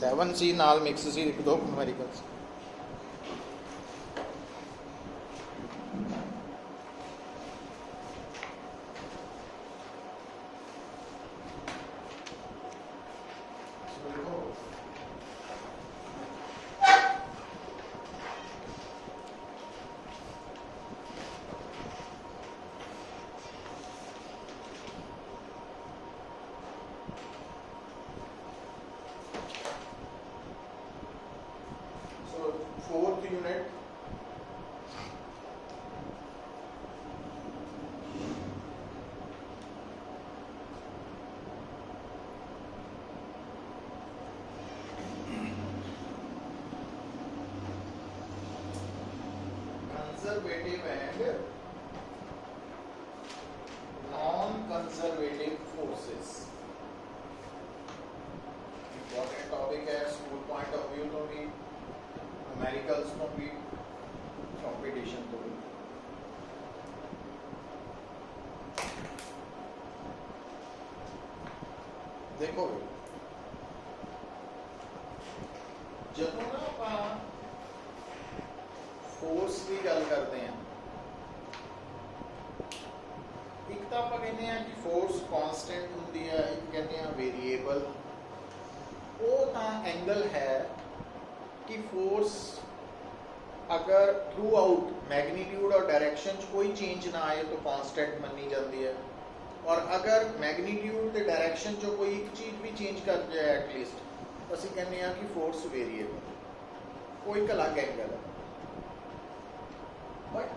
7 ਸੀ ਨਾਲ ਮਿਕਸ ਸੀ ਇੱਕ ਦੋ Americans. Fourth unit, conservative and non-conservative forces। Important topic है स्कूल पॉइंट ऑफ व्यू तो भी, अमेरिकल्स को भी, कंपटीशन को भी। देखो ਜਦੋਂ ਨਾ ਆਪਾਂ फोर्स की गल करते हैं, एक तो आप कहते हैं कि फोर्स कांस्टेंट होती है, एक कहते हैं वेरिएबल। वो तो एंगल है कि फोर्स अगर थ्रू आउट मैग्नीट्यूड और डायरेक्शन कोई चेंज ना आए तो कांस्टेंट मनी जाती है, और अगर मैग्नीट्यूड ते डायरेक्शन जो कोई एक चीज़ भी चेंज कर जाए एटलीस्ट असीं कहते हैं कि फोर्स वेरिएबल, कोई एक अलग एंगल है। बट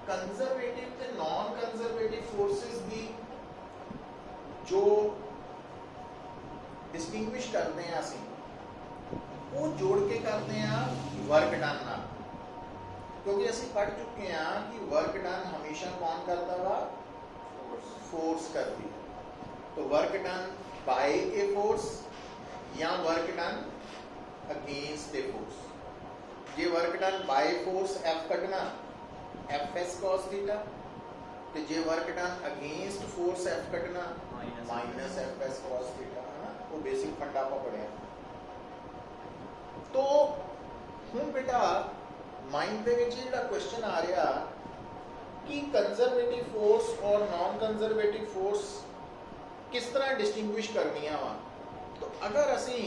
कंजरवेटिव ते नॉन कंजरवेटिव फोर्सेस की जो डिस्टिंग्विश करते हैं असीं वो जोड़ के करते हैं वर्क डन नाल, क्योंकि असीं पढ़ चुके हैं कि वर्क डन हमेशा कौन करता वा, फोर्स करती है। तो work done by a force या work done against a force. J work done by force F कढ़ना एफ एस कॉस थीटा, तो J work done against force F कढ़ना minus F S cos theta, है ना। वो basic फंडा ਆਪਾਂ पढ़िया। तो ਹੁਣ बेटा माइंड ਦੇ ਵਿੱਚ ਜਿਹੜਾ क्वेश्चन आ रहा कि कंजरवेटिव फोर्स और नॉन कंजरवेटिव फोर्स किस तरह डिस्टिंग्विश करनिया वा। तो अगर असी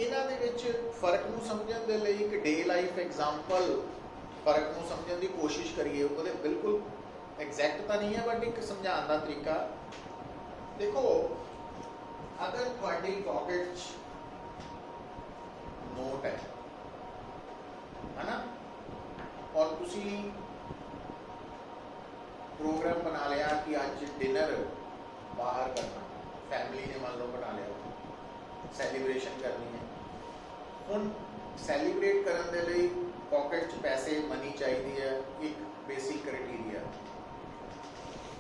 इन्हां दे विच फर्क नूं समझण दे लई एक डे लाइफ एग्जाम्पल फर्क नूं समझण दी कोशिश करिए, वो बिल्कुल एग्जैक्ट तो नहीं है बट एक समझाने का तरीका। देखो अगर तुहाडी पॉकेट नोट है ना, और तुसी प्रोग्राम बना लिया कि आज डिनर बाहर करना, फैमिली ने मान लो बना लिया, सैलीब्रेशन करनी है। हुण सैलीब्रेट करने दे लई पॉकेट च पैसे मनी चाहिए है, एक बेसिक क्राइटेरिया।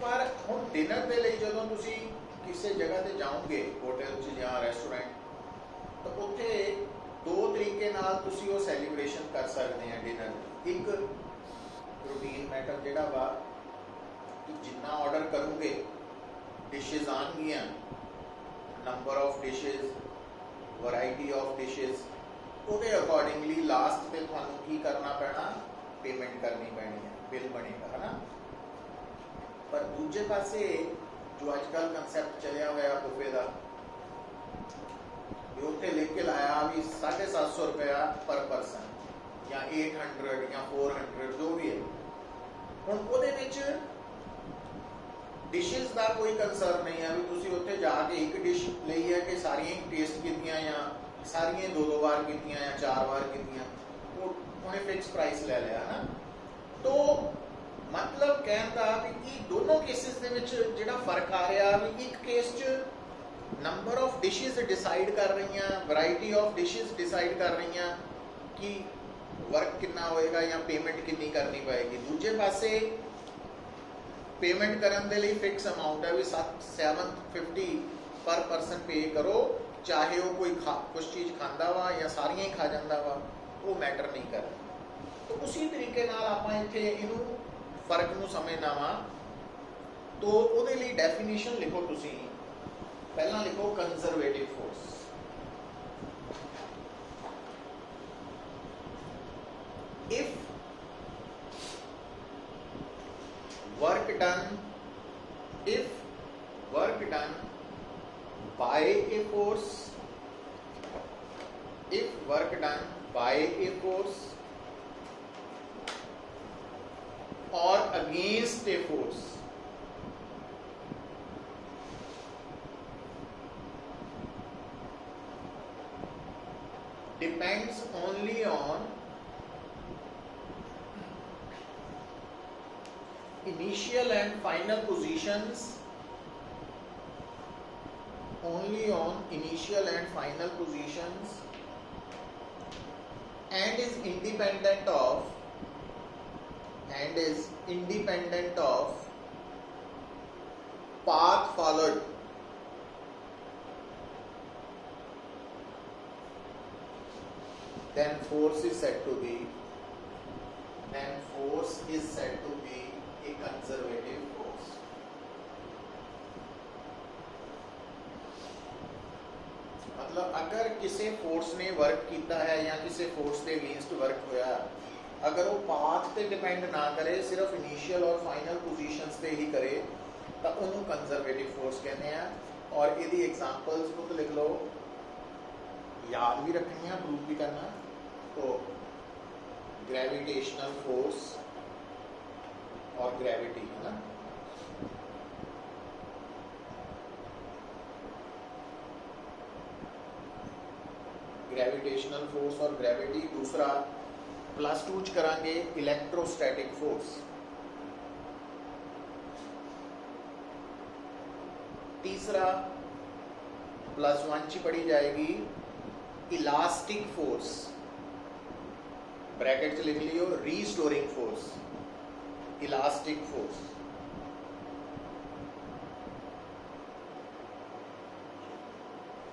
पर हुण डिनर दे लई जदों तुसी किसी जगह ते जाओगे, होटल च या रेस्टोरेंट, तो उत्थे दो तरीके नाल तुसी वो सैलीब्रेशन कर सकते हैं डिनर। एक रूटीन मैटर जिहड़ा वा कि जिन्ना ऑर्डर करोगे डिशेज आउणगियां, number of dishes, variety of dishes, ਉਹਦੇ अकॉर्डिंगली लास्ट पे ਤੁਹਾਨੂੰ ਕੀ करना पैना, पेमेंट करनी पैनी है, बिल बनेगा, है ना। पर दूजे पासे जो आजकल कंसैप्ट चलिया हुआ बुफे का, उत्थे लिख के लाया भी 750 रुपया पर पर्सन या 800 या 400 जो भी है। हुण ਉਹਦੇ ਵਿੱਚ डिशेज का कोई कंसर्न नहीं है भी तुसी उत्थे जाके एक डिश ਲਈ है कि सारियां टेस्ट कीतियां या सारियां दो बार कीतियां या 4 बार कीतियां, वो उन्हें फिक्स प्राइस ले लिया ना। तो मतलब कहता कि दोनों केसेस दे विच जिहड़ा फर्क आ रहा भी एक केस च नंबर ऑफ डिशेज डिसाइड कर रही हैं, वैरायटी ऑफ डिशेज डिसाइड कर रही हैं कि वर्क कितना होएगा या पेमेंट कितनी करनी पएगी। दूजे पासे पेमेंट करने के लिए फिक्स अमाउंट है भी 750 पर परसन पे करो, चाहे वो कोई कुछ चीज़ खाता वा या सारियां ही खा जाता वा, वो मैटर नहीं करता। तो उसी तरीके नाल आपां इत्थे इनू फर्क नूं समझना वा। तो उहदे लई डेफिनेशन लिखो, तुसीं पहला लिखो conservative force. a force, if work done by a force or against a force, depends only on initial and final positions, only on initial and final positions, and is independent of path followed, then force is said to be a conservative force. मतलब अगर किसी force ने work किया है या किसी force के against work होया, अगर वो पाथ पे डिपेंड ना करे, सिर्फ इनिशियल और फाइनल पोजीशंस पे ही करे, तो उन्होंने कंजरवेटिव फोर्स कहते हैं। और यदि एग्जांपल्स को तो लिख लो, याद भी रखनी है, प्रूव भी करना। तो ग्रेविटेशनल फोर्स और ग्रेविटी, है ना, ग्रेविटेशनल फोर्स और ग्रेविटी। दूसरा +2 च करांगे इलेक्ट्रोस्टैटिक फोर्स। तीसरा +1 च पढ़ी जाएगी इलास्टिक फोर्स, ब्रैकेट च लिख लियो रीस्टोरिंग फोर्स, इलास्टिक फोर्स।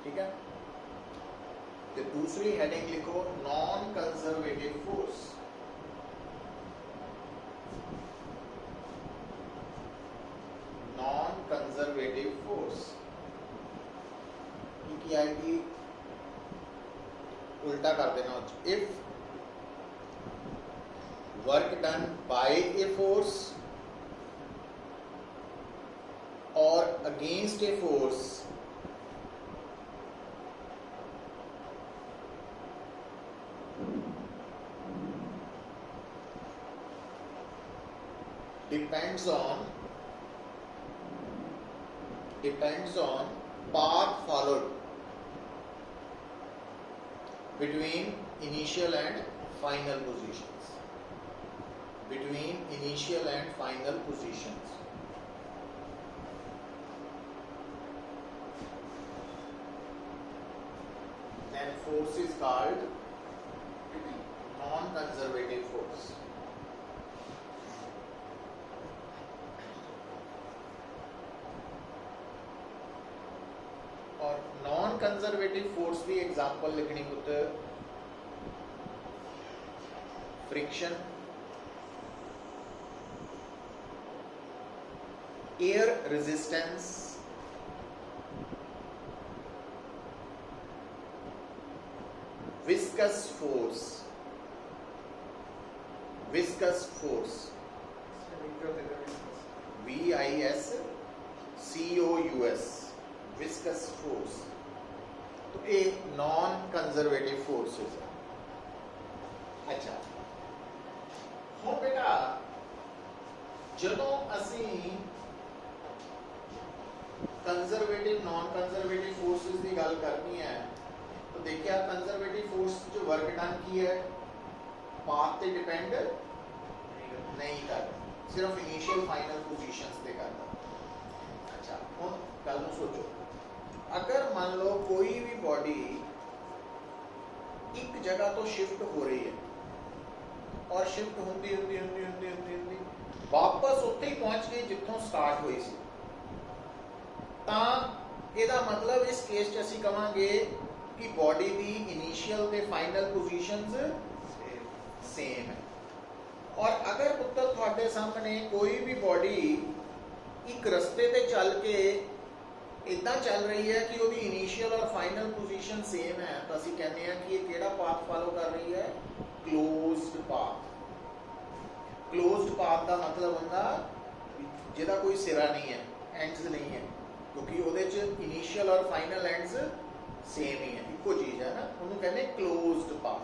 ठीक है। तो दूसरी हेडिंग लिखो non conservative force. Non conservative force की आएगी, उल्टा कर देना। If work done by a force और against a force depends on path followed between initial and final positions, then force is called non-conservative force। और non conservative force की example लिखनी पुत्र, friction, air resistance, viscous force, VISCOUS, viscous force. तो ये non conservative forces है। अच्छा, हुण बेटा जदों असी कंजर्वेटिव नॉन कंजर्वेटिव फोर्सेस की गल करनी है, तो देखिए कंजर्वेटिव फोर्स जो वर्क डन की है पाथ पे डिपेंड नहीं करता, सिर्फ इनिशियल फाइनल पोजीशंस पे करता। अच्छा, हुण कल नूं सोचो, अगर मान लो कोई भी बॉडी एक जगह तो शिफ्ट हो रही है और शिफ्ट होंदी वापस उत्थे ही पहुंच गई जिथों स्टार्ट हुई सी, तां इहदा मतलब इस केस च असीं कहांगे कि बॉडी दी इनिशियल ते फाइनल पोजीशंस सेम है। और अगर पुत्र तुहाडे सामने कोई भी बॉडी एक रस्ते ते चल के इदा चल रही है कि वो इनिशियल और फाइनल पोजीशन सेम है, तो असीं कहते हैं कि ये केड़ा पाथ फॉलो कर रही है, क्लोज्ड पाथ। क्लोज्ड पाथ का मतलब होगा जिहदा कोई सिरा नहीं है, एंड्स नहीं है, क्योंकि ਉਹਦੇ ਚ ਇਨੀਸ਼ੀਅਲ ਔਰ ਫਾਈਨਲ ਐਂਡਸ ਸੇਮ ਹੀ ਹੈ, ਇੱਕੋ ਚੀਜ਼ ਹੈ ਨਾ, ਉਹਨੂੰ ਕਹਿੰਦੇ ਕਲੋਜ਼ਡ ਪਾਥ।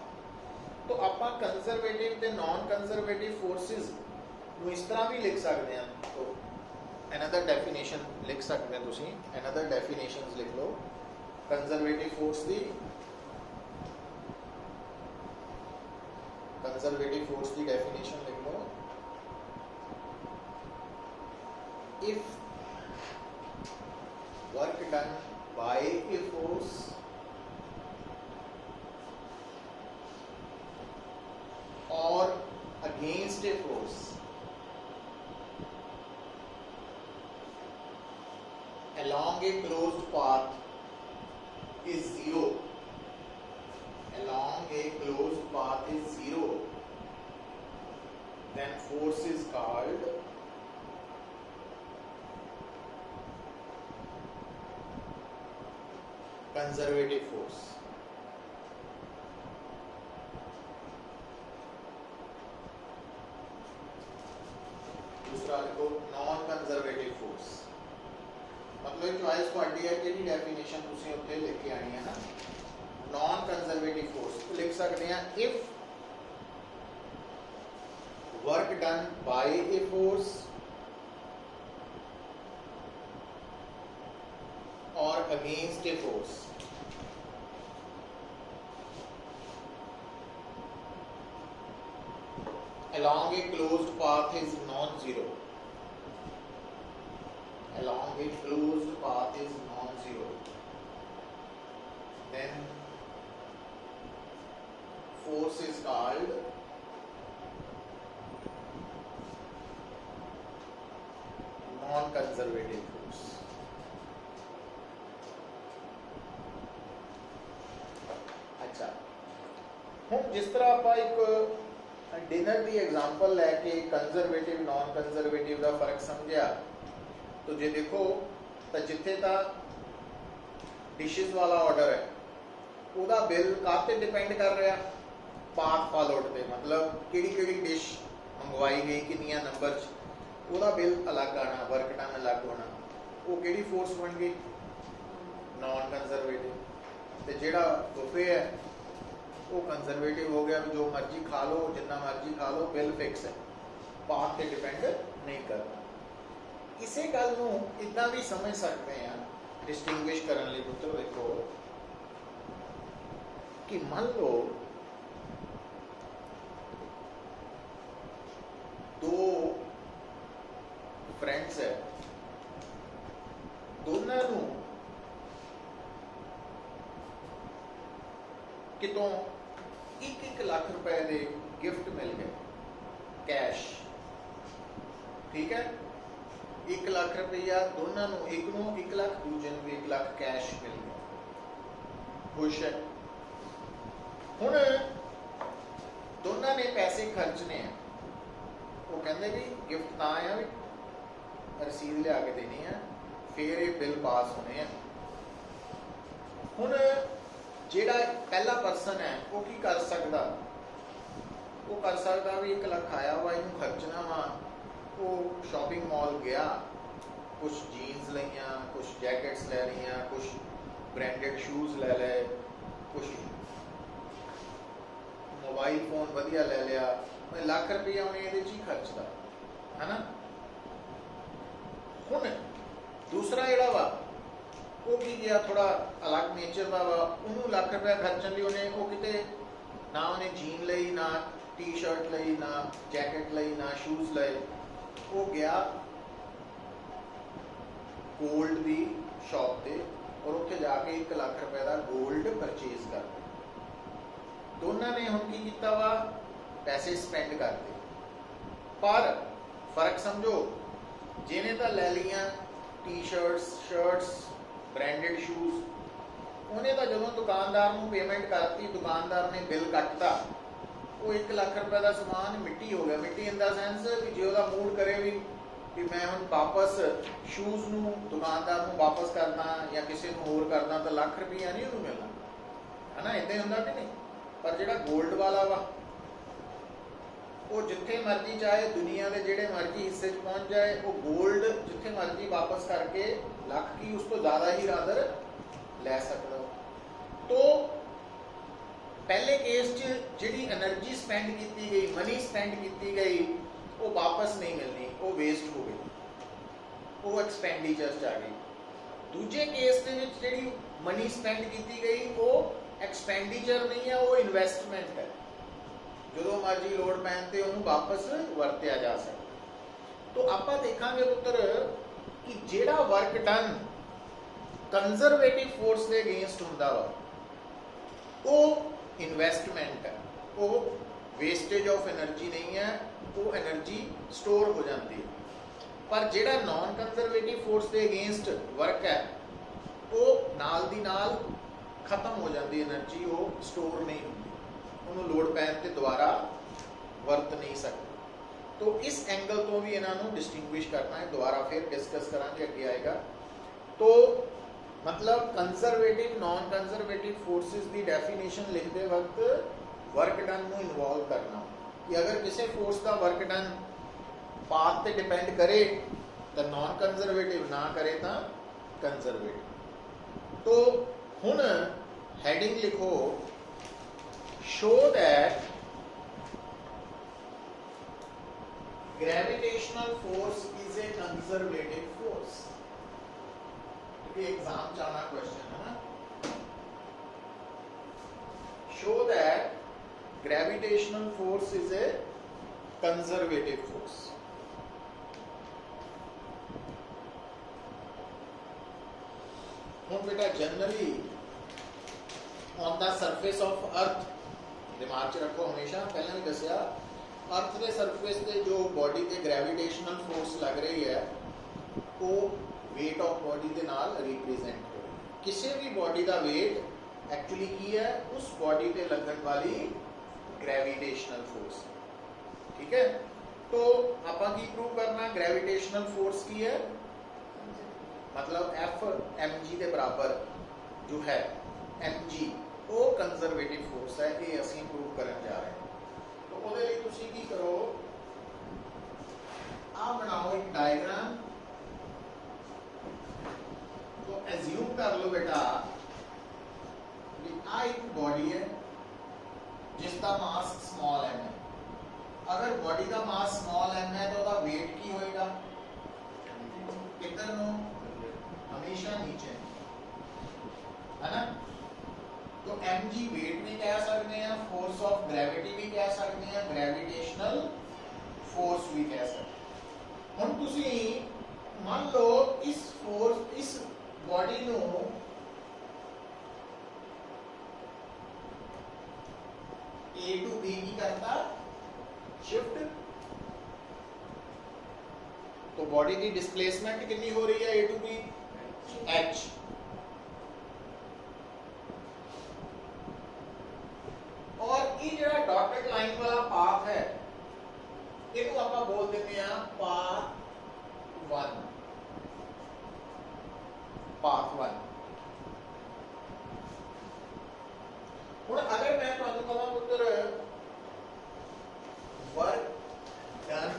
तो ਆਪਾਂ ਕੰਜ਼ਰਵੇਟਿਵ ਤੇ ਨਾਨ ਕੰਜ਼ਰਵੇਟਿਵ ਫੋਰਸਿਸ ਨੂੰ ਇਸ ਤਰ੍ਹਾਂ ਵੀ ਲਿਖ ਸਕਦੇ ਹਾਂ। तो another definition लिख सकते हैं तुसी, another definitions लिख लो कंजरवेटिव फोर्स दी, कंजरवेटिव फोर्स दी डेफिनेशन लिख लो। if work done by a force or against a force along a closed path is zero, along a closed path is zero, then force is called conservative force। दूसरा लिखो non conservative force, मतलब choice ਤੁਹਾਡੀ ਹੈ ਕਿਹੜੀ definition ਤੁਸੀਂ ਉੱਥੇ ਲਿਖ ਕੇ ਆਣੀ ਹੈ ਨਾ। ਨॉन ਕੰਜ਼ਰਵੇਟਿਵ ਫੋਰਸ ਲਿਖ ਸਕਦੇ ਆ if work done by a force ਔਰ against a force along a closed path is non-zero, along a closed path is non-zero, then force is called non-conservative force। अच्छा, हम जिस तरह आप एक डिनर की एग्जाम्पल लैके कंजरवेटिव नॉन कंजरवेटिव का फर्क समझिया, तो जे देखो तो जिथे तो डिशेस वाला ऑर्डर है ਉਹਦਾ बिल काते डिपेंड कर रहा पाथ फॉलोड पे, मतलब किहड़ी डिश मंगवाई गई कितनियां नंबर च ਉਹਦਾ बिल अलग आना, वर्क डन अलग होना, वो किहड़ी फोर्स बन गई नॉन कंजरवेटिव। तो जिहड़ा बुफे है वो कंजरवेटिव हो गया, जो मर्जी खा लो जितना मर्जी खा लो, बिल फिक्स है, पाथ पे डिपेंड नहीं करना। इसे गल नूं इदां भी समझ सकते हैं डिस्टिंग्विश करने लिए पुत्र, देखो कि मान लो दो फ्रेंड्स है, दोनों नूं कितों 1-1 लाख रुपए दे गिफ्ट मिल गए कैश, ठीक है, 1 लाख रुपया दोनों नूं, एक नूं 1 लाख, दूजे नूं 1 लाख कैश मिल गया, खुश है। हुण दोनों ने पैसे खर्चने हैं, वो कहते भी गिफ्ट तां है भी रसीद लिया के देनी है, फिर ये बिल पास होने हैं। हुण ਜਿਹੜਾ पहला परसन है वो की कर सकता, वो कर सकता भी 1 लाख आया वा इनू खर्चना वा, वो शॉपिंग मॉल गया, कुछ जीन्स लिया, कुछ जैकेट्स ले लिया, कुछ ब्रांडेड शूज़ ले ले, कुछ मोबाइल फोन वधिया ले लिया, 1 लाख रुपया उन्हें ये ही खर्चता है ना। हुण दूसरा जिहड़ा वा वो की गया थोड़ा अलग नेचर का वा, उन्होंने 1 लाख रुपया खर्चन लिए उन्हें वो किते ना उन्हें जीन लई, ना टी शर्ट लई, ना जैकेट लई, ना शूज़ लए, वो गया गोल्ड की शॉप पे और उत्थे जाके 1 लाख रुपए का गोल्ड परचेज कर दिया। दोनों ने हुण की कीता वा पैसे स्पेंड करते, पर फर्क समझो, जिन्हें तो ले लिया टी शर्ट्स ब्रांडेड शूज़, उन्हें तो जो दुकानदार को पेमेंट करती, दुकानदार ने बिल कटता, वो 1 लाख रुपए का समान मिट्टी हो गया। मिट्टी इन द सेंस कि जो उसका मूड करे भी मैं हम वापस शूज़ नूं दुकानदार को वापस करना या किसी को होर करना, तो 1 लाख रुपया नहीं उन्होंने मिलना है ना, इदा ही होंदा कि नहीं। पर जिहड़ा गोल्ड वाला वा वो जिथे मर्जी चाहे दुनिया के जिहड़े मर्जी हिस्से पहुँच जाए, वो गोल्ड जिथे मर्जी वापस करके ਲੱਖ ਕੀ ਉਸ ਤੋਂ ਜ਼ਿਆਦਾ ਹੀ ਰਾਦਰ ਲੈ ਸਕਦਾ। तो पहले केस च जिहड़ी एनर्जी स्पेंड की गई, मनी स्पेंड की गई, वो वापस नहीं मिलनी, वो वेस्ट हो गई, वो एक्सपेंडिचर आ गई। दूजे केस दे विच जिहड़ी मनी स्पेंड की गई वो एक्सपेंडिचर नहीं है, वो इन्वेस्टमेंट है, जो मर्जी लोड़ पैन ते उन्होंने वापस वरत्या जा सकता। तो आपां देखांगे पुत्र कि जिहड़ा वर्क डन कंजरवेटिव फोर्स के अगेंस्ट हुंदा वा वो इन्वेस्टमेंट है, वो वेस्टेज ऑफ एनर्जी नहीं है, वो एनर्जी स्टोर हो जाती है। पर जिहड़ा नॉन कंजरवेटिव फोर्स के अगेंस्ट वर्क है वो नाल दी नाल खत्म हो जाती एनर्जी, वो स्टोर नहीं होती, उन्होंने लोड़ पैन ते दोबारा वरत नहीं सकते। तो इस एंगल तो भी इन्हों डिस्टिंग्विश करना है, दोबारा फिर डिस्कस करांगे, अगे आएगा। तो मतलब कंजरवेटिव नॉन कंजरवेटिव फोर्सेस की डेफिनेशन लिखते वक्त वर्क डन को इन्वॉल्व करना कि अगर किसी फोर्स का वर्क डन पाथ पे डिपेंड करे तो नॉन कंजरवेटिव, ना करे तो कंजरवेटिव। तो हुण हेडिंग लिखो, show that gravitational force is a conservative force. Exam चाहना क्वेश्चन है ना, show that gravitational force is a conservative force. हम बेटा generally on the surface of earth दिमाग च रखो हमेशा, पहले भी दसिया अर्थ के सरफेस से जो बॉडी के ग्रेविटेशनल फोर्स लग रही है वो वेट ऑफ बॉडी के नाल रिप्रेजेंट हो, किसी भी बॉडी का वेट एक्चुअली की है उस बॉडी पे लगन वाली ग्रेविटेशनल फोर्स, ठीक है। तो आपां की प्रूव करना, ग्रेविटेशनल फोर्स की है मतलब एफ एम जी के बराबर जो है एम जी वो कंजरवेटिव फोर्स है, ये असीं प्रूव करन जा रहे हैं। तो वो तुसीं की करो, आ बनाओ एक डायग्राम। तो एज्यूम कर लो बेटा कि आ एक बॉडी है जिसका मास स्मॉल एम है। अगर बॉडी का मास स्मॉल एम है तो उसका वेट की होएगा, किधर नो हमेशा नीचे, है ना। तो एम जी वेट भी कह सकते हैं, फोर्स ऑफ ग्रेविटी भी कह सकते हैं, ग्रेविटेशनल फोर्स भी कह सकते हैं। हम तुसी मान लो इस फोर्स, इस बॉडी नो ए टू बी की करता शिफ्ट, तो बॉडी की डिस्प्लेसमेंट कितनी हो रही है ए टू बी, एच। और ये जो डॉटेड लाइन वाला पाथ है इनको आप बोल देते हैं पाथ वन, पाथ वन। हुण अगर मैं तुहानू कहां पुत्र work done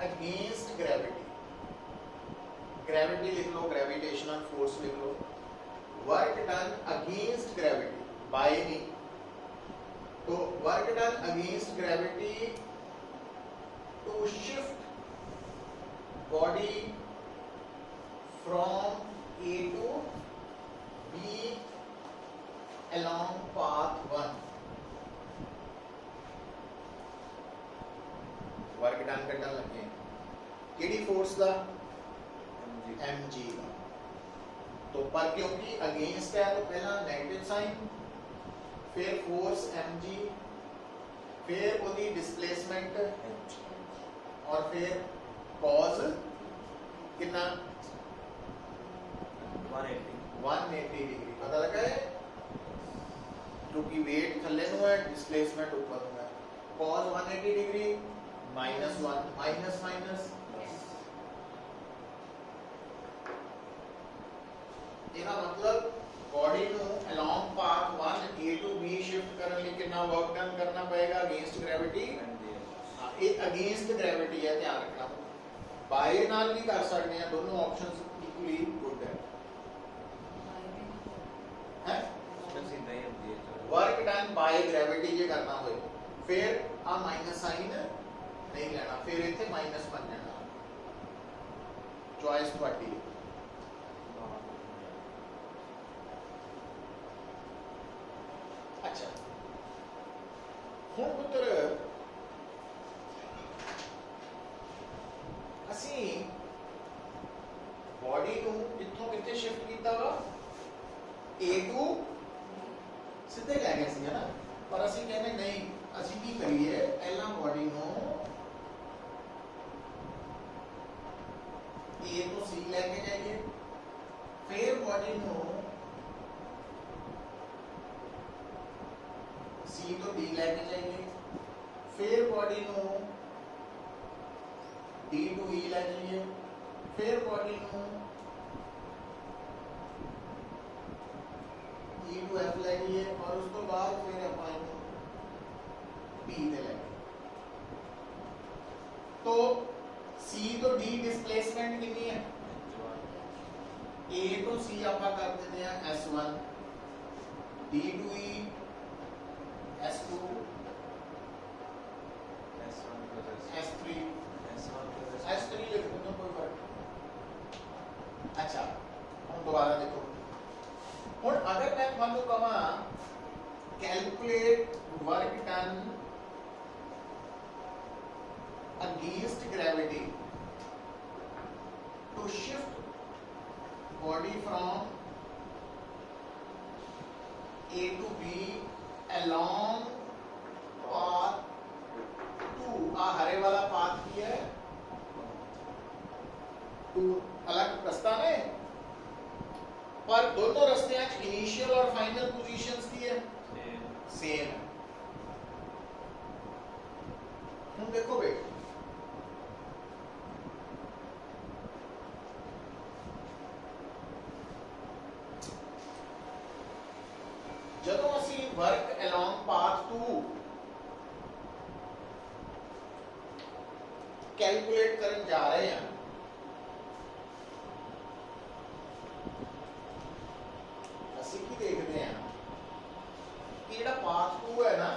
against gravity, gravity लिख लो, ग्रेविटेशनल फोर्स लिख लो, work done against gravity by नहीं, तो work done against gravity to shift body from A to B along path 1, work done करने लगे केड़ी फोर्स का, mg का। तो पर क्योंकि अगेंस्ट है तो पहला नेगेटिव साइन, फिर फोर्स mg, फिर उसकी डिस्प्लेसमेंट और फिर कॉज कितना 180 डिग्री, पता लगा है, क्योंकि वेट थल्ले नु है, डिस्प्लेसमेंट ऊपर नु है। Cause 180 degree minus 1 minus minus, ਇਹਦਾ मतलब बॉडी नु along path 1 A to B shift करने लिए कितना वर्क डन करना पड़ेगा अगेंस्ट ग्रेविटी। ये अगेंस्ट ग्रेविटी है, ध्यान रखना। बाय नाल भी कर सकते हैं, दोनों ऑप्शंस इक्वली गुड है। वर्क डन बाय ग्रेविटी जे करना होए फिर आ माइनस साइन नहीं लेना, फिर इत्थे माइनस बन जाना। चॉइस ਤੁਹਾਡੀ। अच्छा ਹੁਣ ਪੁੱਤਰ ਅਸੀਂ बॉडी ਨੂੰ ਇੱਥੋਂ ਕਿੱਥੇ ਸ਼ਿਫਟ ਕੀਤਾ ਵਾ A to ਸਿੱਧੇ ਲੈ ਗਏ ਸੀ ਨਾ, ਪਰ ਅਸੀਂ ਕਹਿੰਦੇ ਨਹੀਂ, ਅਸੀਂ ਕੀ ਕਰੀਏ ਪਹਿਲਾਂ ਬॉडी ਨੂੰ A ਤੋਂ C ਲੈ ਕੇ ਜਾਈਏ, ਫਿਰ बॉडी ਨੂੰ C ਤੋਂ D ਲੈ ਕੇ ਜਾਈਏ, ਫਿਰ बॉडी ਨੂੰ D to E ਲੈ ਜਾਈਏ, फिर बॉडी ਨੂੰ E to F ਲੈ ਜਾਈਏ, और ਉਸ ਤੋਂ ਬਾਅਦ ਫਿਰ ਆਪਾਂ ਇਹਨੂੰ P ਤੇ ਲੈ ਜਾਈਏ। तो C ਤੋਂ D डिस्प्लेसमेंट कितनी है? A to C ਆਪਾਂ ਕਰ ਦਿੰਦੇ ਆ S1, D to E S2, S3 S3 लिख दो, कोई फर्क। अच्छा हम दोबारा देखो, और अगर मैं ਤੁਹਾਨੂੰ ਕਹਾਂ calculate work done against gravity to shift body from A to B along path 2, आ हरे वाला पाथ की है 2 अलग रास्ता है, पर दोनों रास्ते इनिशियल और फाइनल पोजीशंस की है सेम है। हम देखो बेटा, ਜਦੋਂ ਅਸੀਂ वर्क along path 2 कैलकुलेट करन जा रहे हैं, ਅਸੀਂ ਕੀ ਦੇਖਦੇ ਹਾਂ ਕਿ ਜਿਹੜਾ ਪਾਥ 2 ਹੈ ਨਾ,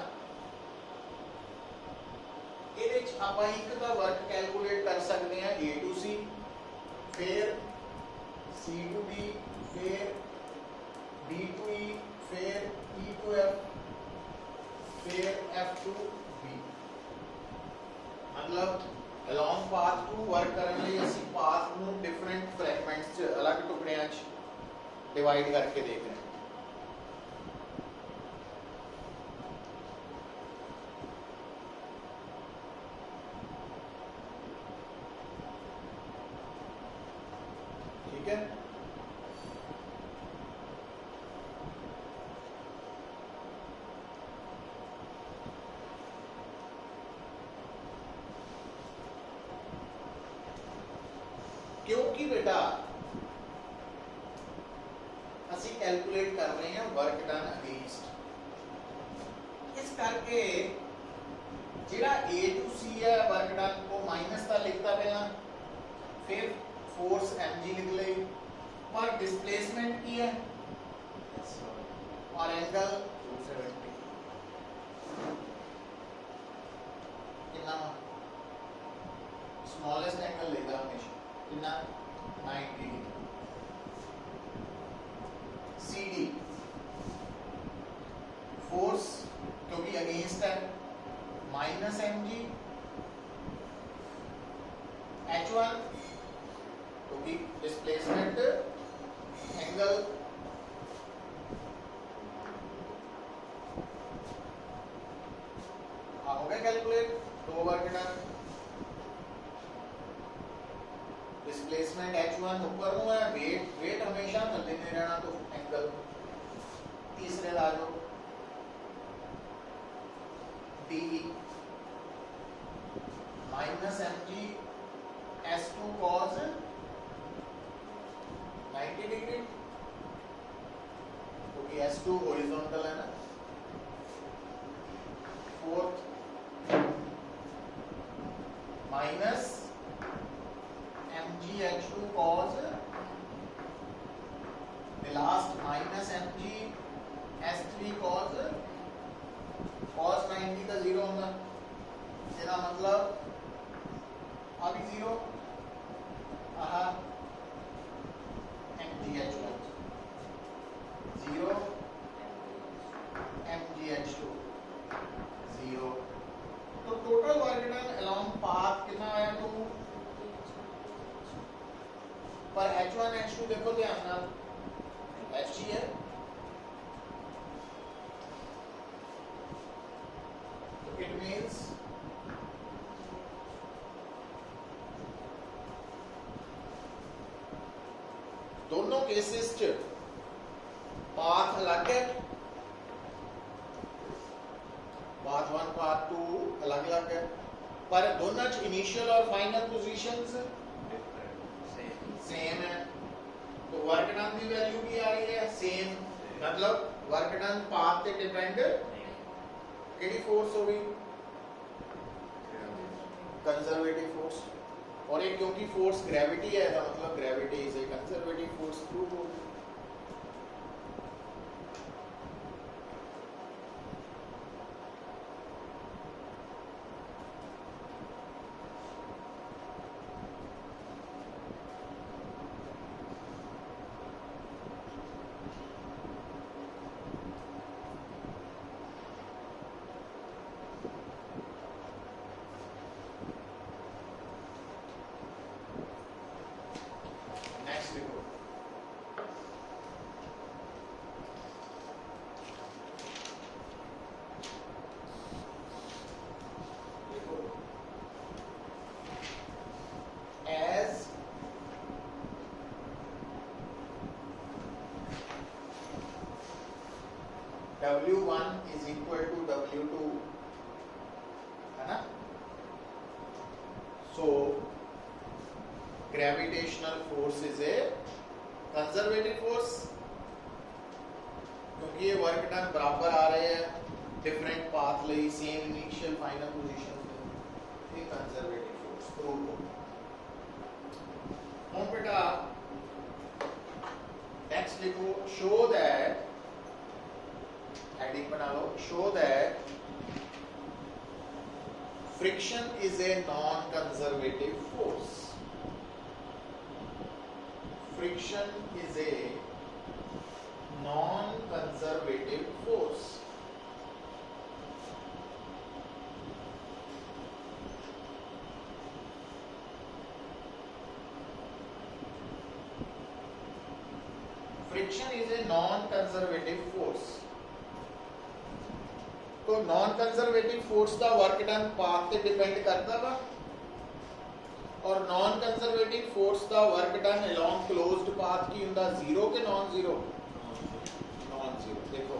ਇਹਦੇ ਵਿੱਚ ਆਪਾਂ ਇੱਕ ਤਾਂ ਵਰਕ ਕੈਲਕੂਲੇਟ ਕਰ ਸਕਦੇ ਹਾਂ A to C, ਫਿਰ C to D, ਫਿਰ D to E, ਫਿਰ E to F, फिर F to B। मतलब along path to work ਕਰਨ ਲਈ ਅਸੀਂ path ਨੂੰ different fragments ਚ ਅਲੱਗ ਟੁਕੜਿਆਂ ਚ डिवाइड करके देख रहे हैं। ठीक है, क्योंकि बेटा ਅਸੀਂ कैलकुलेट कर रहे हैं वर्क डन अगेंस्ट, इस करके ਜਿਹੜਾ A to C है वर्क डन को माइनस का लिखता पहला, फिर फोर्स mg लिख ली, पर डिस्प्लेसमेंट की है और एंगल 270 कितना स्मॉलेस्ट एंगल लेगा हमेशा कितना 90 CD फोर्स क्योंकि अगेंस्ट है माइनस mg h1 क्योंकि डिस्प्लेसमेंट एंगल हो गया कैलकुलेट, दो वर्क डन, डिस्प्लेसमेंट h1 ऊपर है, वेट हमेशा थल्ले नहीं रहना, तो एंगल तीसरे ला लो DE minus mg S2 cos 90 degree, क्योंकि S2 हॉरिजॉन्टल है ना, fourth minus the last minus mg s3 cos 90 का 0 होगा, इसका मतलब अभी 0 आहा mgh1 0 mgh2 0। तो total work done along path कितना आया 2, पर h1 h2 देखो ध्यान ना h ही है, तो इट मींस दोनों केसेस च पाथ अलग है, पाथ 1 पाथ 2 अलग अलग है, पर दोनों च इनिशियल और फाइनल पोजीशंस सेम है। तो वर्क डन की वैल्यू भी आ रही है सेम, मतलब वर्क डन पाथ पे डिपेंड केडी फोर्स होगी, कंजर्वेटिव फोर्स, और ये क्योंकि फोर्स ग्रेविटी है तो मतलब gravity is a conservative force prove होगी। W1 is equal to W2 है ना, so gravitational force is a conservative force, क्योंकि ये वर्क डन बराबर आ रहे हैं डिफरेंट पाथ ਲਈ सेम इनिशियल फाइनल पोजीशन में, ये कंजर्वेटिव फोर्स प्रूव हो। हम बेटा नेक्स्ट लिखो, शो दैट, हेडिंग बना लो, show that friction is a non conservative force, friction is a non-conservative force। Friction is a non-conservative force। तो non-conservative force का वर्क डन पाथ पे डिपेंड करता वा, और non-conservative force का work done along closed path की हुंदा zero के नॉन जीरो, देखो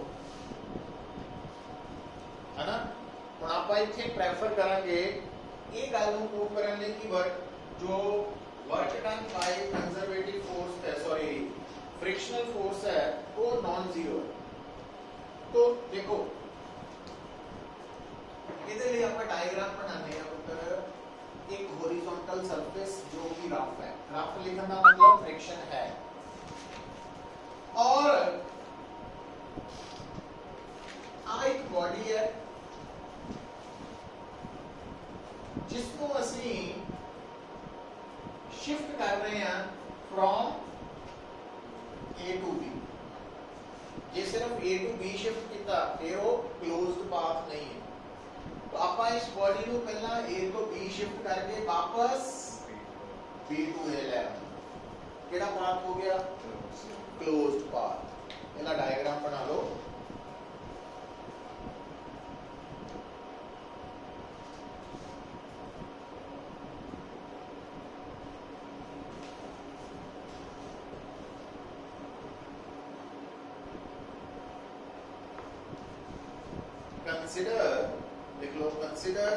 है ना। ਹੁਣ ਆਪਾਂ ਇੱਥੇ ਪ੍ਰੈਫਰ ਕਰਾਂਗੇ ਇਹ ਗੱਲ ਨੂੰ ਪ੍ਰੂਵ ਕਰਨ ਲਈ ਕਿ ਜੋ work done by conservative force है, सॉरी फ्रिक्शनल फोर्स है, वो नॉन जीरो है। तो देखो ਇਹਦੇ ਲਈ ਆਪਾਂ डायग्राम बनाने हैं पुत्र, एक हॉरिजॉन्टल सरफेस जो कि रफ है, रफ लिखने का मतलब फ्रिक्शन है, और एक बॉडी है जिसको असी शिफ्ट कर रहे हैं फ्रॉम ए टू बी। ये सिर्फ ए टू बी शिफ्ट किया, फिर वो क्लोज्ड पाथ नहीं है। तो आप इस बॉडी को पहला ए तो बी शिफ्ट करके वापस बी टू ए ले आए, केड़ा पाथ हो गया, क्लोज्ड पाथ। पहला डायग्राम बना लो, consider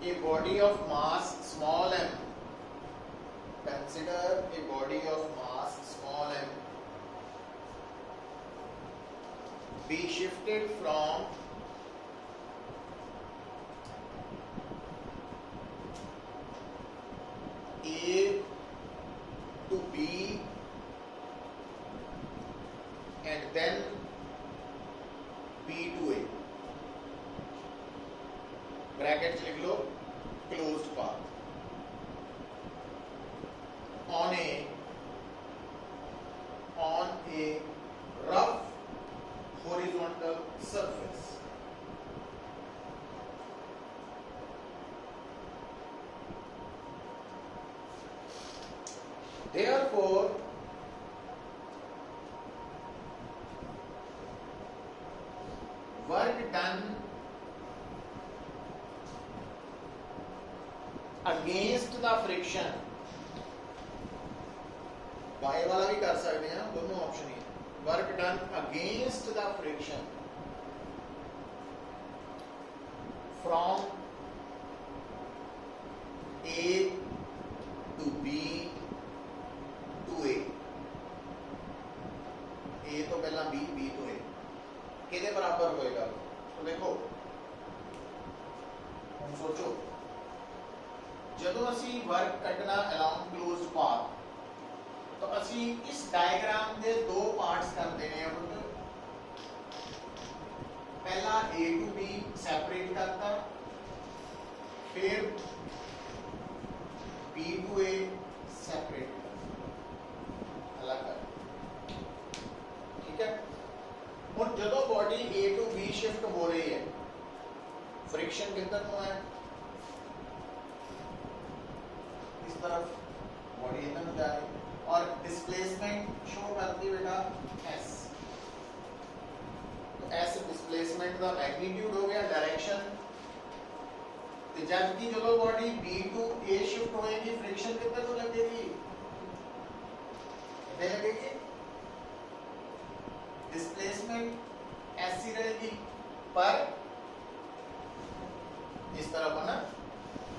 a body of mass small m, consider a body of mass small m be shifted from A to B a rough horizontal surface. Therefore, work done against the friction, y वाला भी कर सकते हैं, दोनों option he. Work done against the friction from A to B to A. A तो पहला B, B तो A. कितने बराबर होएगा? तो देखो, हम सोचो, ਜਦੋਂ ਅਸੀਂ ਵਰਕ ਕੱਢਣਾ ਅਲੋਂਗ ਕਲੋਜ਼ਡ ਪਾਥ, तो ਅਸੀਂ इस डायग्राम ਦੇ दो पार्ट्स कर देने हैं. पहला A to B सेपरेट करता, फिर B to A सेपरेट करता, अलग कर. ठीक है. और ਜਦੋਂ body A to B shift हो रही है, फ्रिक्शन किधर को है? इस तरफ बॉडी इधर जा रही है और डिस्प्लेसमेंट शो करती बेटा S. तो S डिस्प्लेसमेंट का मैग्नीट्यूड हो गया, डायरेक्शन. तो जबकि जो body B to A shift होएगी, फ्रिक्शन किधर को लगेगी? इधर लगेगी. डिस्प्लेसमेंट S ही रहेगी, पर इस तरफ है ना.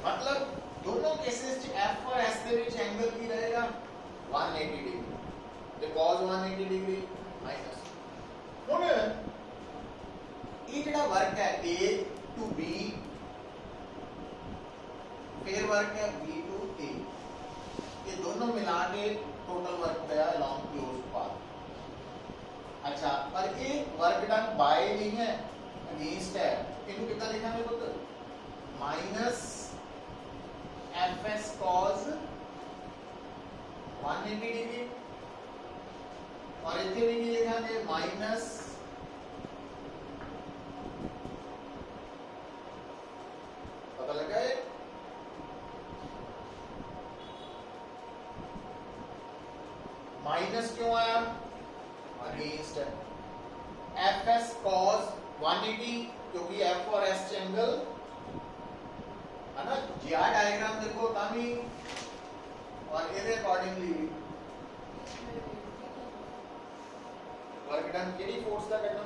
मतलब दोनों केसेस च F और S ਦੇ ਵਿੱਚ एंगल ਕੀ रहेगा? 180 डिग्री. तो cos 180 डिग्री माइनस. ਹੁਣ ਇਹ ਜਿਹੜਾ ਵਰਕ ਹੈ A to B, फिर वर्क है B to A, ये दोनों मिला के टोटल वर्क गया अलोंग क्लोज्ड पाथ. अच्छा, पर ये वर्क डन बाय नहीं है, अगेंस्ट है. इनको कितना लिखा है पुत्र? माइनस Fs cos 180 डिग्री, और इतने भी लिखा है माइनस पता लगा है माइनस क्यों आया? अगेंस्ट है. Fs cos 180 क्योंकि F और S एंगल है ना. जीआर डायग्राम देखो तामी और ਇਹਦੇ ਅਕੋਰਡਿੰਗਲੀ ਵਰਕ ਡਨ ਕਿਹੜੀ ਫੋਰਸ ਦਾ ਕੱਢਣਾ?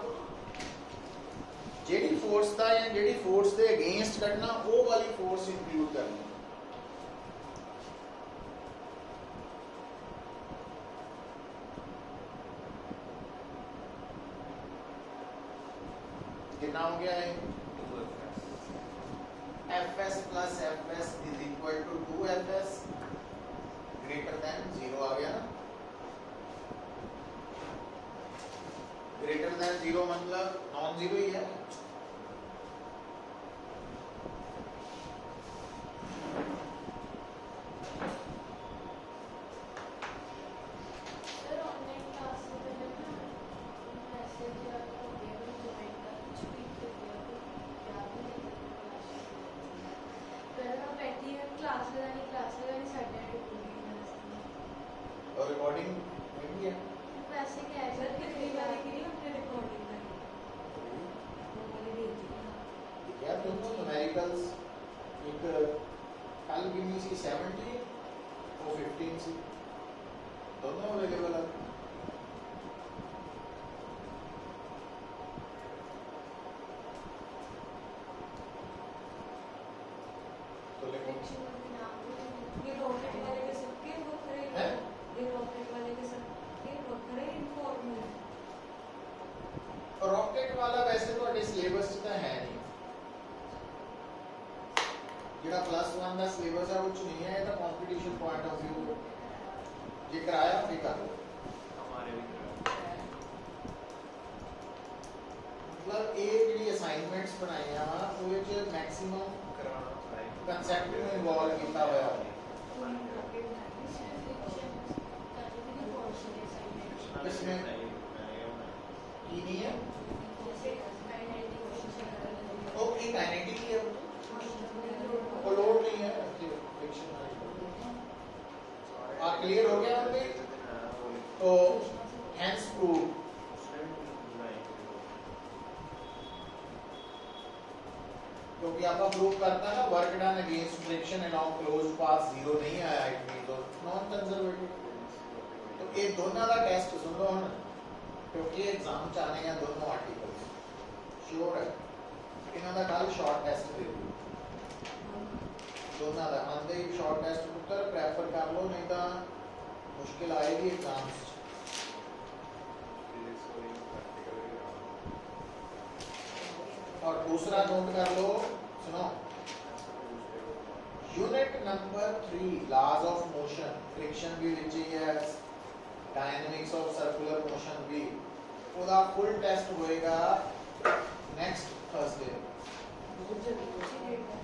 ਜਿਹੜੀ ਫੋਰਸ ਦਾ ਜਾਂ ਜਿਹੜੀ ਫੋਰਸ ਦੇ ਅਗੇਂਸਟ ਕੱਢਣਾ, ਉਹ ਵਾਲੀ ਫੋਰਸ ਇੰਕਲੂਡ ਕਰਨੀ. कितना हो गया है? Fs plus Fs is equal to 2Fs greater than 0 आ गया ना. greater than 0 मतलब नॉन जीरो ही है. रॉकेट वाला वैसे तो सिलेबस तो है नहीं, ਜਿਹੜਾ +1 ਦਾ ਸਿਲੇਬਸ ਹੈ ਉਹ ਚ ਨਹੀਂ ਹੈ. ਇਹ ਤਾਂ ਕੰਪੀਟੀਸ਼ਨ ਪੁਆਇੰਟ ਆਫ View ਜੇ ਕਰਾਇਆ ਫਿਰ ਕਰ ਲਓ. ਹਮਾਰੇ ਵੀ ਕਰਾਇਆ. ਮਤਲਬ ਇਹ ਜਿਹੜੀ ਅਸਾਈਨਮੈਂਟਸ ਬਣਾਈਆਂ ਵਾ ਉਹਦੇ ਚ ਮੈਕਸਿਮਮ ਕਨਸੈਪਟ ਨੂੰ ਇਨਵੋਲਵ ਕੀਤਾ ਹੋਇਆ ਹੈ. इसमें hence prove क्योंकि आपका प्रूव करता है ना work done against friction along closed path zero नहीं आया, इट मींस नॉन कंजर्वेटिव। तो ये दोनों का टेस्ट सुन लो हम, क्योंकि एग्जाम च आने हैं दोनों आर्टिकल्स श्योर है, इन्हों का कल शॉर्ट टेस्ट दे दो दोनों का आंदे ही शॉर्ट टेस्ट पुत्र प्रेफर कर लो, नहीं तो मुश्किल आएगी एग्जाम्स। और दूसरा नोट कर लो, सुनो, unit number 3 laws of motion, friction भी विच है, डायनामिक्स ऑफ सर्कुलर मोशन भी, उसका फुल टेस्ट होएगा नेक्स्ट थर्सडे।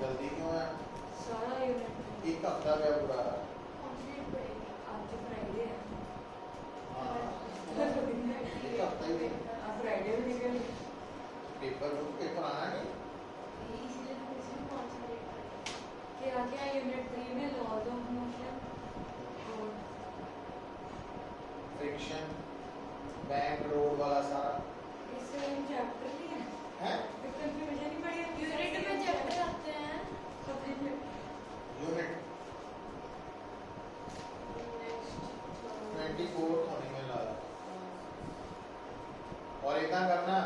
जल्दी क्यों है? सारा यूनिट एक हफ्ता गया पूरा। कंप्लीट पड़ेगी, आज तो फ्राइडे है। हाँ एक हफ्ता ही अब फ्राइडे भी निकल पेपर आना नहीं, इसलिए तो इसमें कौन सा पेपर है कि आगे यूनिट 3 में लॉज ऑफ मोशन और फ्रिक्शन बैंक रोड वाला सारा इससे हम चैप्टर नहीं है है। तो कंफ्यूजन ही पड़ी है। यूनिट में चैप्टर आते हैं सब्जेक्ट में यूनिट नेक्स्ट 24 होने में लगा। और इतना करना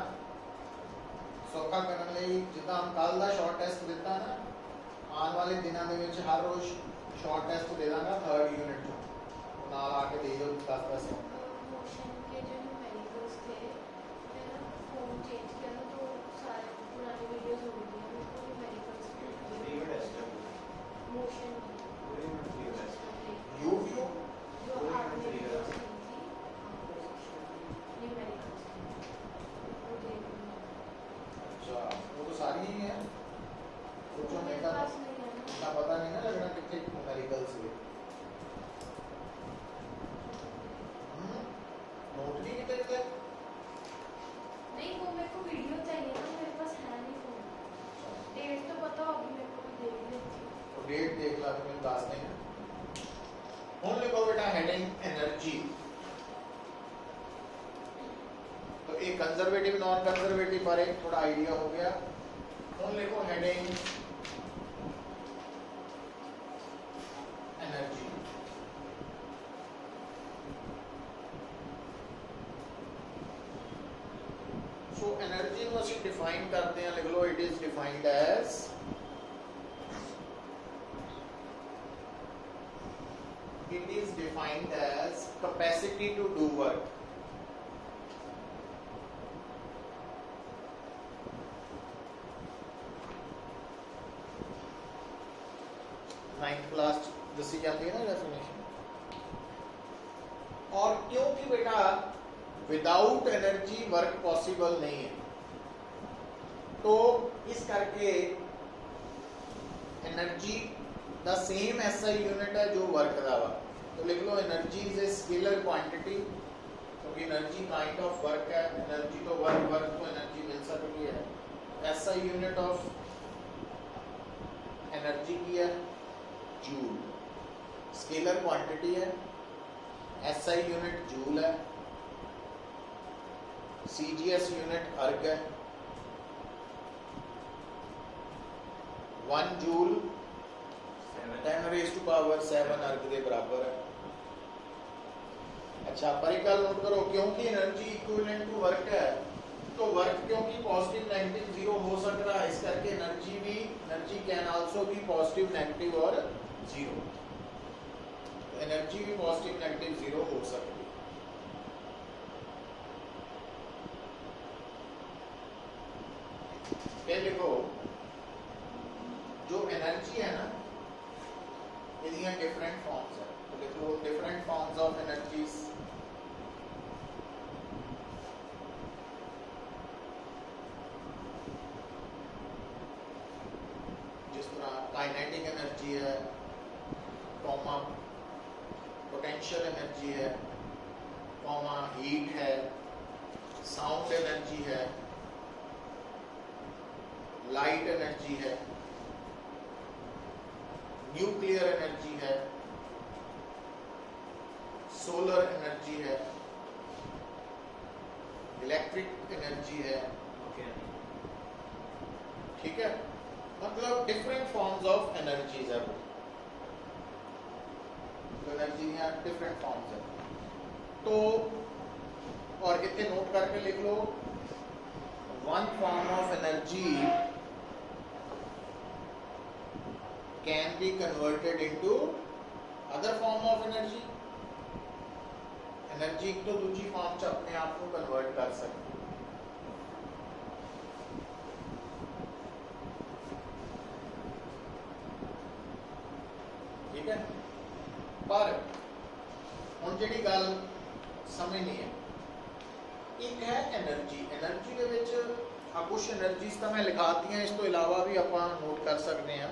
सौखा करने ਲਈ जितना हम कल ਦਾ शॉर्ट टेस्ट ਦਿੱਤਾ ਨਾ, ਆਉਣ ਵਾਲੇ ਦਿਨਾਂ ਦੇ ਵਿੱਚ ਹਰ ਰੋਜ਼ शॉर्ट टेस्ट ਦੇ ਦਾਂਗਾ थर्ड यूनिट ਚੋਂ, ਨਾਲ ਆ ਕੇ ਦੇ ਦਿਓ 10-10 मोशन के जो न्यूमेरिकल्स थे मैंने फोन चेंज किया था तो सारे पुराने वीडियोस हो गए हैं, मेरे को न्यूमेरिकल्स मोशन यू व्यू जो आपने वीडियोस की थी न्यूमेरिकल्स वो देख लो। अच्छा वो तो सारी ही है, सोचो मेरे मेरा पास नहीं है ना। इतना पता नहीं ना लगना कितने न्यूमेरिकल्स हुए। नोट नहीं कितने कितने नहीं वो मेरे को वीडियो चाहिए ना, मेरे पास है नहीं फोन। डेट तो पता होगी मेरे को, भी देख लेती हूँ। तो डेट देख ला तो मैं दास नहीं है। ਹੁਣ लिखो बेटा हेडिंग एनर्जी, तो एक कंजर्वेटिव नॉन कंजर्वेटिव बारे थोड़ा आइडिया हो गया। ਹੁਣ लिखो हेडिंग एनर्जी। सो एनर्जी ਨੂੰ ਅਸੀਂ डिफाइन करते हैं, लिख लो it is defined as capacity to do work। Ninth class दसी जाती है ना डेफिनेशन। और क्योंकि बेटा विदाउट एनर्जी वर्क पॉसिबल नहीं है, तो इस करके energy the same SI unit है जो वर्क का वा। तो लिख low energy is a scalar quantity, क्योंकि एनर्जी काइंड ऑफ वर्क है, एनर्जी तो वर्क तो एनर्जी मिल सकती है। SI यूनिट ऑफ एनर्जी की है जूल, स्केलर क्वांटिटी है, SI यूनिट जूल है, CGS यूनिट अर्ग है, 1 जूल 10⁻⁷ अर्ग के बराबर है। अच्छा पर एक गल नोट करो, क्योंकि एनर्जी इक्विवेलेंट टू वर्क है, तो वर्क क्योंकि पॉजिटिव नेगेटिव जीरो हो सकता है, इस करके energy can also be positive negative और जीरो। एनर्जी भी पॉजिटिव नेगेटिव जीरो हो सकती है। फिर लिखो जो एनर्जी है ना, ये डिफरेंट फॉर्म्स है, तो लिखो डिफरेंट फॉर्म्स ऑफ एनर्जीज। जिस तरह काइनेटिक एनर्जी है, कॉमा पोटेंशियल एनर्जी है, कॉमा हीट है, साउंड एनर्जी है, लाइट एनर्जी है, न्यूक्लियर एनर्जी है, सोलर एनर्जी है, इलेक्ट्रिक एनर्जी है, ठीक है, मतलब डिफरेंट फॉर्म्स ऑफ एनर्जीज है वो, तो एनर्जी यहाँ डिफरेंट फॉर्म्स है। तो और इतने नोट करके लिख लो, one form of energy can be converted into other form of energy. Energy तो दूसरी फॉर्म च अपने आप को कन्वर्ट कर सकते, ठीक है। पर हुण जिहड़ी गल समझनी है, एक है एनर्जी, एनर्जी के विच कुछ एनर्जीज तो मैं लिखाती हैं, इस तो इलावा भी आप नोट कर सकते हैं,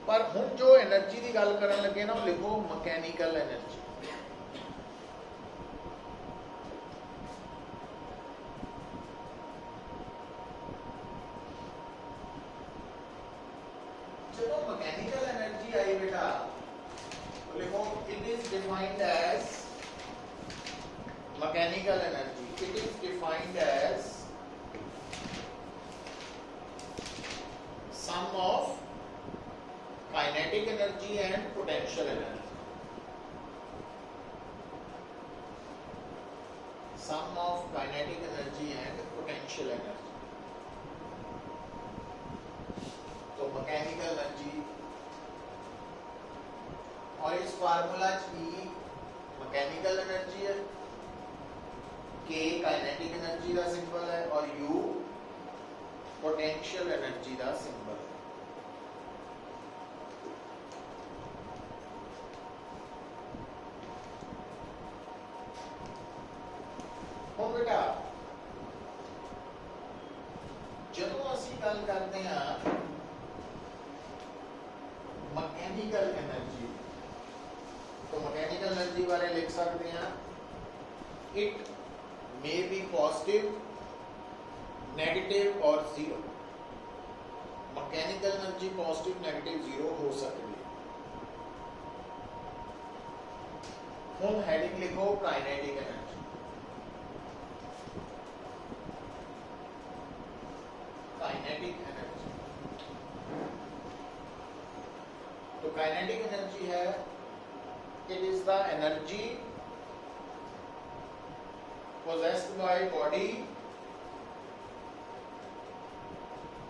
पर हुण जो एनर्जी की गल करन लगे ना, लिखो मैकेनिकल एनर्जी। जब मैकेनिकल एनर्जी आई बेटा, तो लिखो it is defined as mechanical energy, it is defined as sum of kinetic energy and potential energy, sum of kinetic energy and potential energy। तो मैकेनिकल एनर्जी, और इस फार्मूला की mechanical energy है, K kinetic energy का symbol है और U potential energy का symbol है। ਹੁਣ बेटा ਜਦੋਂ ਅਸੀਂ ਗੱਲ ਕਰਦੇ ਹਾਂ मैकेनिकल एनर्जी, तो मैकेनिकल एनर्जी बारे लिख सकते हैं, it may be positive, negative और zero. Mechanical energy positive, negative, zero हो सकती है। हम हेडिंग लिखो काइनेटिक एनर्जी। काइनेटिक एनर्जी, तो काइनेटिक एनर्जी है, it is the energy possessed by body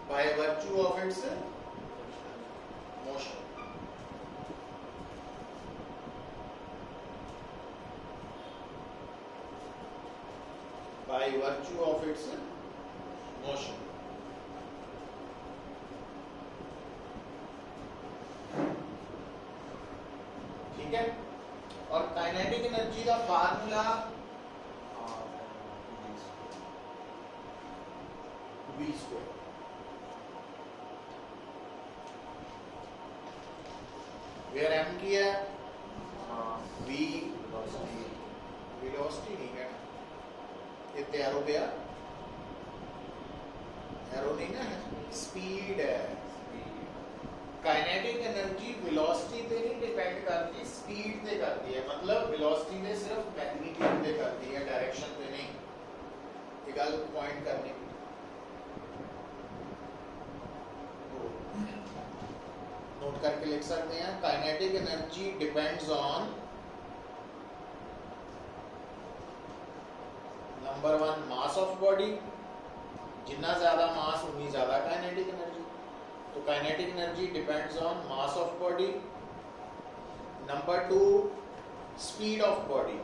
by virtue of its motion। By virtue of its motion। ठीक है। और काइनेटिक एनर्जी का formula V square, where m की है v velocity नहीं है, इतने एरो पे एरो नहीं ना है, स्पीड है। काइनेटिक एनर्जी वेलोसिटी पे नहीं डिपेंड करती, स्पीड पे करती है, मतलब वेलोसिटी पे सिर्फ मैग्नीट्यूड पे करती है, डायरेक्शन पे नहीं। ये गल पॉइंट करनी, नोट करके लिख सकते हैं, kinetic energy depends on number 1 mass of body, जितना ज्यादा मास उतनी ज्यादा काइनेटिक एनर्जी। तो kinetic energy depends on mass of body. Number 2 speed of body,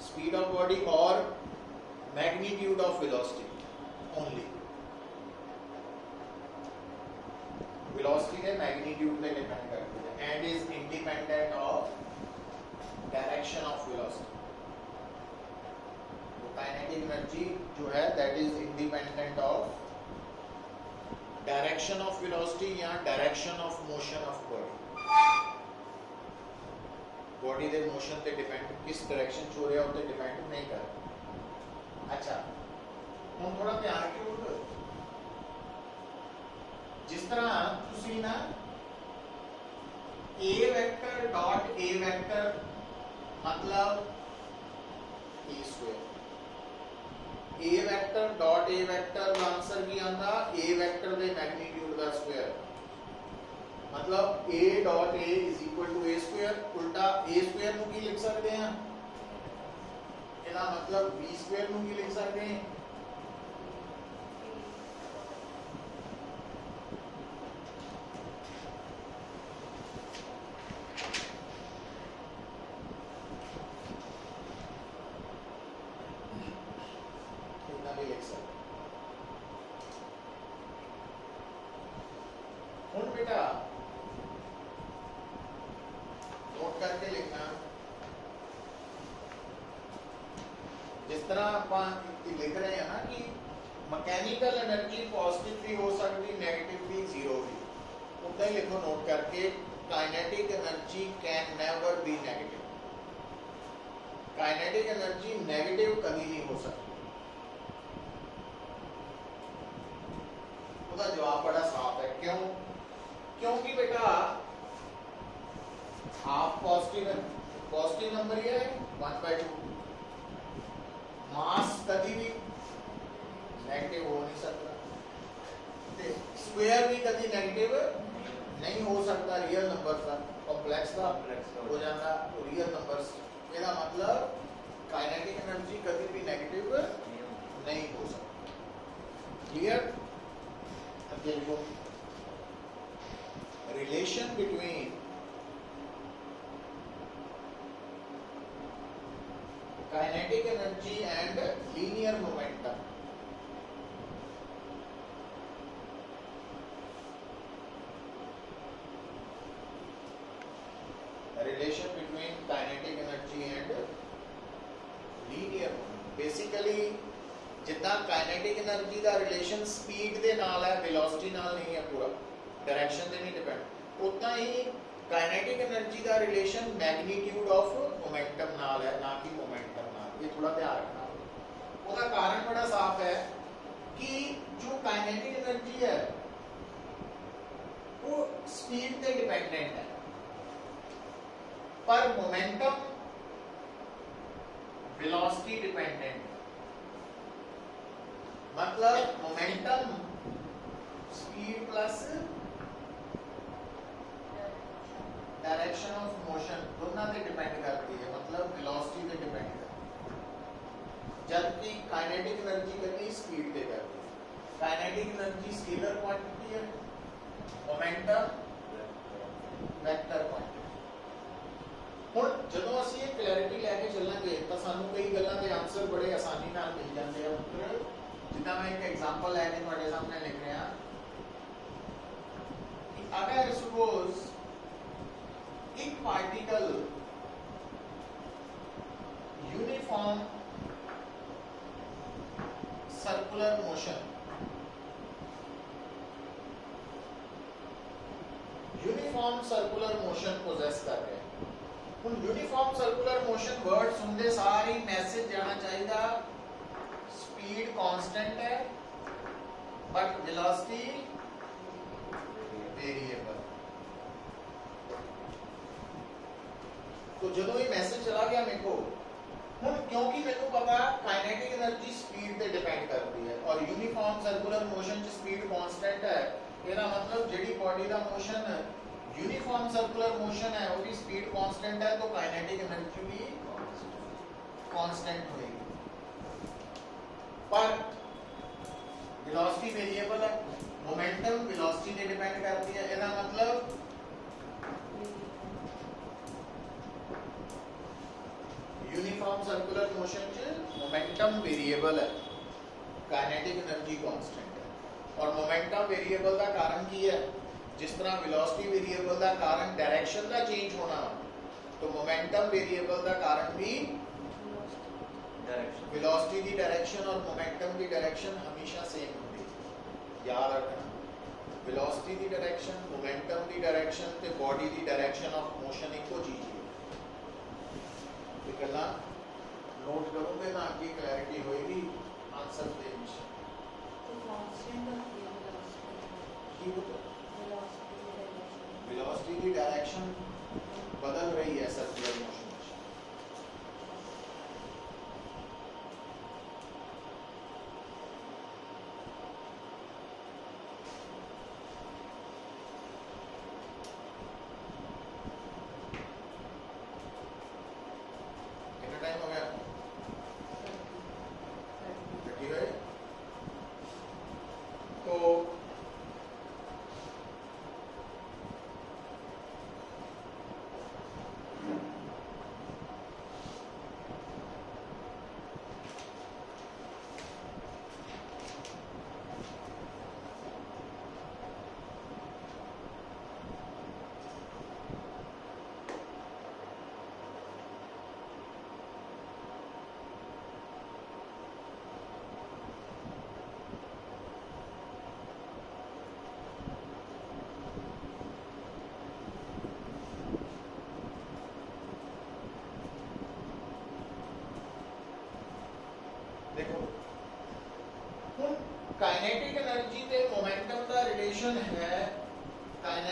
speed of body और magnitude of velocity only. Velocity के मैग्नीट्यूड पे depend करती है and is independent of direction of velocity. तो kinetic energy जो है that is independent of direction of velocity या direction of motion of body. Body के मोशन पे डिपेंड, किस डायरेक्शन हो रहा है उस डिपेंड नहीं कर। अच्छा हम थोड़ा ध्यान क्यों, जिस तरह तुसी ना A vector dot A vector मतलब e square a vector dot a vector ਦਾ ਆਨਸਰ ਕੀ ਆਂਦਾ a vector ਦੇ ਮੈਗਨੀਟਿਊਡ ਦਾ ਸਕੁਆਇਰ मतलब a dot a is equal to a square उल्टा a square ਨੂੰ ਕੀ ਲਿਖ ਸਕਦੇ ਹਾਂ ਇਹਦਾ मतलब b square ਨੂੰ ਕੀ ਲਿਖ ਸਕਦੇ ਹਾਂ इतना भी लिख सकते ਹੁਣ बेटा नोट करके लिखना जिस तरह आप लिख रहे हैं ना कि मैकेनिकल एनर्जी पॉजिटिव भी हो सकती नेगेटिव भी जीरो भी उतना ही लिखो नोट करके kinetic energy can never be negative kinetic energy negative कभी नहीं हो सकती उसका जवाब बड़ा साफ है क्यों क्योंकि बेटा हाफ पॉजिटिव नंबर ये है 1/2 मास कभी भी नेगेटिव हो नहीं सकता स्क्वायर भी कभी नेगेटिव नहीं हो सकता रियल नंबर का कॉम्प्लेक्स का हो जाता रियल नंबर्स मेरा मतलब काइनेटिक एनर्जी कभी भी नेगेटिव नहीं हो सकती क्लियर अब देखो relation between kinetic energy and linear momentum relation between kinetic energy and linear basically जितना काइनेटिक एनर्जी का रिलेशन स्पीड के नाल है वेलोसिटी नाल नहीं है पूरा डायरेक्शन से नहीं डिपेंड उतना ही काइनेटिक एनर्जी का रिलेशन मैग्नीट्यूड ऑफ मोमेंटम नाल है ना कि मोमेंटम नाल ये थोड़ा ध्यान रखना उसका कारण बड़ा साफ है कि जो काइनेटिक एनर्जी है वो स्पीड पे डिपेंडेंट है पर मोमेंटम वेलोसिटी डिपेंडेंट मतलब momentum speed plus direction of motion दोनों पे डिपेंड करती है मतलब वेलोसिटी पे डिपेंड करती है जबकि काइनेटिक एनर्जी करनी स्पीड पे करती है काइनेटिक एनर्जी स्केलर क्वांटिटी है मोमेंटम वेक्टर क्वांटिटी ਹੁਣ ਜਦੋਂ ਅਸੀਂ ਇਹ ਕਲੈਰਿਟੀ ਲੈ ਕੇ ਚੱਲਾਂਗੇ ਤਾਂ ਸਾਨੂੰ ਕਈ ਗੱਲਾਂ ਦੇ ਆਨਸਰ ਬੜੇ ਆਸਾਨੀ ਨਾਲ ਮਿਲ ਜਾਂਦੇ ਆ ਪੁੱਤਰ ਜਿੱਦਾਂ ਮੈਂ ਇੱਕ ਐਗਜ਼ਾਮਪਲ ਲੈ ਕੇ ਤੁਹਾਡੇ ਸਾਹਮਣੇ ਲਿਖ ਰਿਹਾ ਕਿ ਅਗਰ ਸਪੋਜ਼ एक particle uniform circular motion possess कर रहे हैं ਹੁਣ यूनिफॉर्म सर्कुलर मोशन वर्ड सुनते सारे ही मैसेज जाना चाहिए स्पीड कांस्टेंट है बट वेलोसिटी वेरिएबल तो जो ये मैसेज चला गया मेरे को हुन क्योंकि मेरे को पता काइनेटिक एनर्जी स्पीड पे डिपेंड करती है और यूनिफॉर्म सर्कुलर मोशन च स्पीड कांस्टेंट है ਇਹਦਾ मतलब जेडी बॉडी का मोशन यूनिफॉर्म सर्कुलर मोशन है वो भी स्पीड कांस्टेंट है तो काइनेटिक एनर्जी भी कांस्टेंट होगी पर वेलोसिटी वेरिएबल है मोमेंटम वेलोसिटी पे डिपेंड करती है ਇਹਦਾ मतलब यूनिफॉर्म सर्कुलर मोशन च मोमेंटम वेरिएबल है काइनेटिक एनर्जी कांस्टेंट है और मोमेंटम वेरिएबल का कारण की है जिस तरह वेलोसिटी वेरिएबल का कारण डायरेक्शन का चेंज होना तो मोमेंटम वेरिएबल का कारण भी डायरेक्शन वेलोसिटी की डायरेक्शन और मोमेंटम की डायरेक्शन हमेशा सेम होती है याद रखना वेलोसिटी की डायरेक्शन मोमेंटम की डायरेक्शन ते बॉडी की डायरेक्शन ऑफ मोशन इको चीज है गल्ला नोट करोगे ना आपकी क्लैरिटी होएगी आंसर दे विच तो कांस्टेंट होती है वेलोसिटी वेलोसिटी की डायरेक्शन बदल रही है सर्कुलर मोशन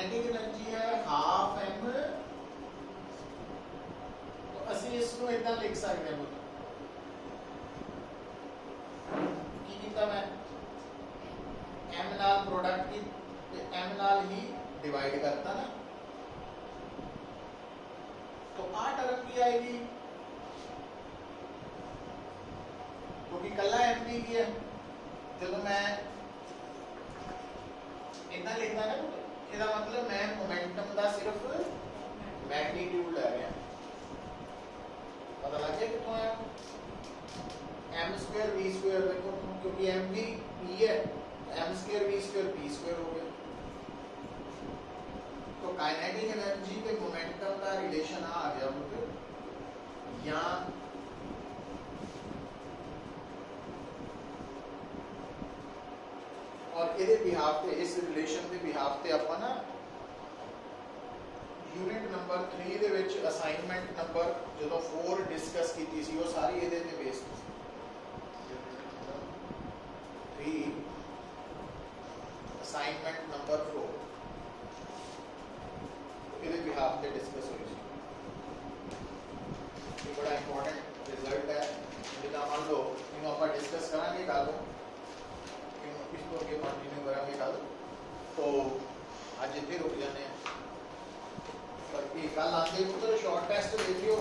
काइनेटिक एनर्जी है हाफ m, तो ਅਸੀਂ ਇਸ ਨੂੰ ਇਦਾਂ ਲਿਖ ਸਕਦੇ ਹਾਂ ਕੀ ਕੀਤਾ ਮੈਂ m ਨਾਲ प्रोडक्ट की m ਨਾਲ ही डिवाइड करता ना, तो आ टर्म की आएगी क्योंकि कला m भी की है। जब मैं इतना लिखना ना ਇਹਦਾ मतलब मैं मोमेंटम ਦਾ सिर्फ मैग्नीट्यूड ले रहा हूं, पता लग गया कितना है m स्क्वायर v स्क्वायर, देखो क्योंकि m भी p है, m square v square p square हो गया। तो काइनेटिक एनर्जी पे मोमेंटम का रिलेशन आ गया मुझे यहाँ और ਇਹਦੇ ਬਿਹਾਫ ਤੇ ਇਸ ਰਿਲੇਸ਼ਨ ਦੇ ਬਿਹਾਫ ਤੇ ਆਪਾਂ ਨਾ ਯੂਨਿਟ ਨੰਬਰ 3 ਦੇ ਵਿੱਚ ਅਸਾਈਨਮੈਂਟ ਨੰਬਰ ਜਦੋਂ 4 ਡਿਸਕਸ ਕੀਤੀ ਸੀ ਉਹ ਸਾਰੀ ਇਹਦੇ ਤੇ ਬੇਸ ਸੀ। 3 ਅਸਾਈਨਮੈਂਟ ਨੰਬਰ 4 ਇਹਦੇ ਬਿਹਾਫ ਤੇ ਡਿਸਕਸ ਹੋਈ ਸੀ। ਇਹ ਬੜਾ ਇੰਪੋਰਟੈਂਟ ਰਿਜ਼ਲਟ ਹੈ, ਜਿੱਦਾਂ ਮੰਨ ਲਓ ਇਹਨੂੰ ਆਪਾਂ ਡਿਸਕਸ ਕਰਾਂਗੇ ਕੱਲ ਨੂੰ, इसको आगे कंटिन्यू करेंगे कल, तो आज इतने रुक जाने हैं। बाकी कल आते पुत्र शॉर्ट टेस्ट देखियो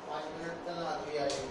5 मिनट तक आगे आएगी।